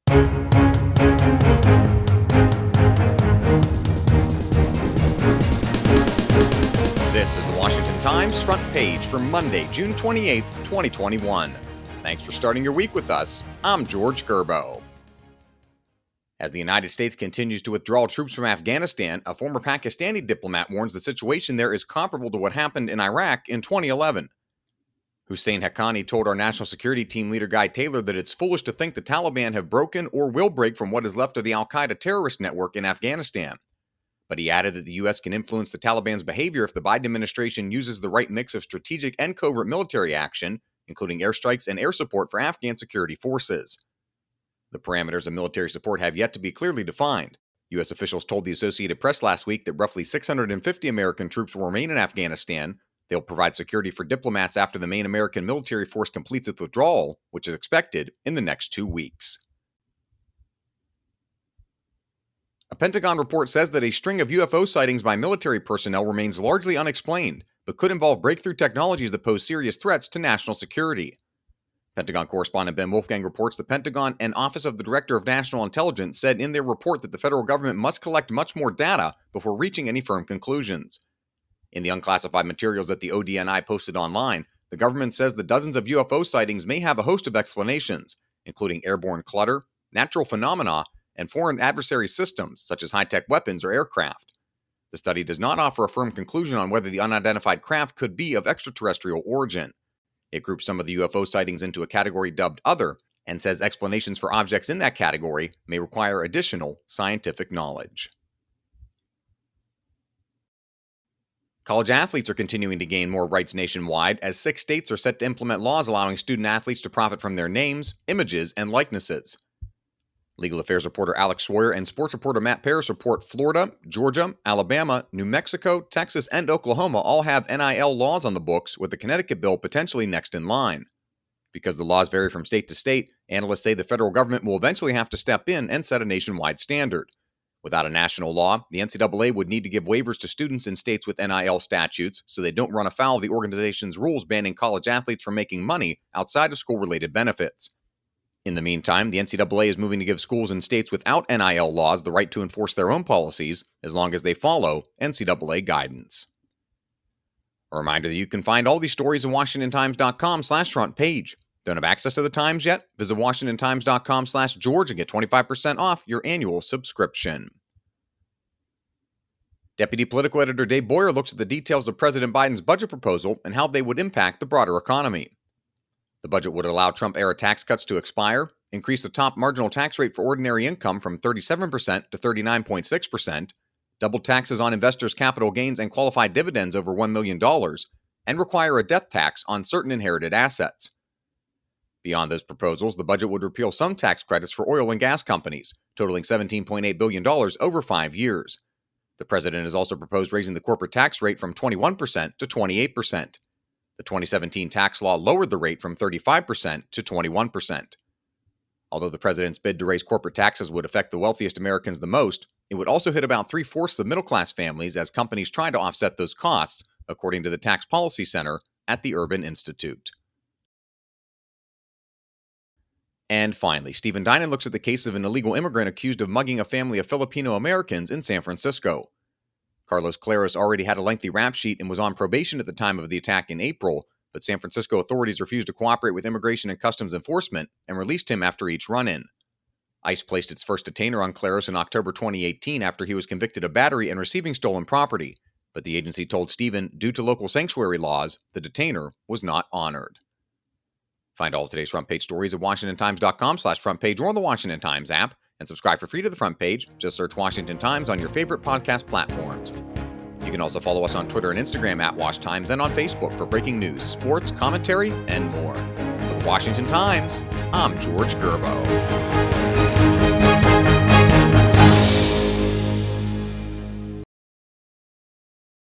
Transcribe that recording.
This is the Washington Times front page for Monday, June 28th, 2021. Thanks for starting your week with us. I'm George Gerbo. As the United States continues to withdraw troops from Afghanistan, a former Pakistani diplomat warns the situation there is comparable to what happened in Iraq in 2011. Hussein Haqqani told our national security team leader Guy Taylor that it's foolish to think the Taliban have broken or will break from what is left of the al-Qaeda terrorist network in Afghanistan. But he added that the U.S. can influence the Taliban's behavior if the Biden administration uses the right mix of strategic and covert military action, including airstrikes and air support for Afghan security forces. The parameters of military support have yet to be clearly defined. U.S. officials told the Associated Press last week that roughly 650 American troops will remain in Afghanistan. They'll provide security for diplomats after the main American military force completes its withdrawal, which is expected in the next 2 weeks. A Pentagon report says that a string of UFO sightings by military personnel remains largely unexplained, but could involve breakthrough technologies that pose serious threats to national security. Pentagon correspondent Ben Wolfgang reports the Pentagon and Office of the Director of National Intelligence said in their report that the federal government must collect much more data before reaching any firm conclusions. In the unclassified materials that the ODNI posted online, the government says the dozens of UFO sightings may have a host of explanations, including airborne clutter, natural phenomena, and foreign adversary systems, such as high-tech weapons or aircraft. The study does not offer a firm conclusion on whether the unidentified craft could be of extraterrestrial origin. It groups some of the UFO sightings into a category dubbed Other, and says explanations for objects in that category may require additional scientific knowledge. College athletes are continuing to gain more rights nationwide as 6 states are set to implement laws allowing student athletes to profit from their names, images, and likenesses. Legal affairs reporter Alex Schroyer and sports reporter Matt Paris report Florida, Georgia, Alabama, New Mexico, Texas, and Oklahoma all have NIL laws on the books, with the Connecticut bill potentially next in line. Because the laws vary from state to state, analysts say the federal government will eventually have to step in and set a nationwide standard. Without a national law, the NCAA would need to give waivers to students in states with NIL statutes so they don't run afoul of the organization's rules banning college athletes from making money outside of school-related benefits. In the meantime, the NCAA is moving to give schools in states without NIL laws the right to enforce their own policies as long as they follow NCAA guidance. A reminder that you can find all these stories at WashingtonTimes.com/front page. Don't have access to the Times yet? Visit WashingtonTimes.com/George and get 25% off your annual subscription. Deputy Political Editor Dave Boyer looks at the details of President Biden's budget proposal and how they would impact the broader economy. The budget would allow Trump-era tax cuts to expire, increase the top marginal tax rate for ordinary income from 37% to 39.6%, double taxes on investors' capital gains and qualified dividends over $1 million, and require a death tax on certain inherited assets. Beyond those proposals, the budget would repeal some tax credits for oil and gas companies, totaling $17.8 billion over 5 years. The president has also proposed raising the corporate tax rate from 21% to 28%. The 2017 tax law lowered the rate from 35% to 21%. Although the president's bid to raise corporate taxes would affect the wealthiest Americans the most, it would also hit about 3/4 of middle-class families as companies try to offset those costs, according to the Tax Policy Center at the Urban Institute. And finally, Stephen Dinan looks at the case of an illegal immigrant accused of mugging a family of Filipino Americans in San Francisco. Carlos Claros already had a lengthy rap sheet and was on probation at the time of the attack in April, but San Francisco authorities refused to cooperate with Immigration and Customs Enforcement and released him after each run-in. ICE placed its first detainer on Claros in October 2018 after he was convicted of battery and receiving stolen property, but the agency told Stephen, due to local sanctuary laws, the detainer was not honored. Find all of today's front page stories at WashingtonTimes.com/front page or on the Washington Times app, and subscribe for free to the front page. Just search Washington Times on your favorite podcast platforms. You can also follow us on Twitter and Instagram at Wash Times and on Facebook for breaking news, sports, commentary, and more. For the Washington Times, I'm George Gerbo.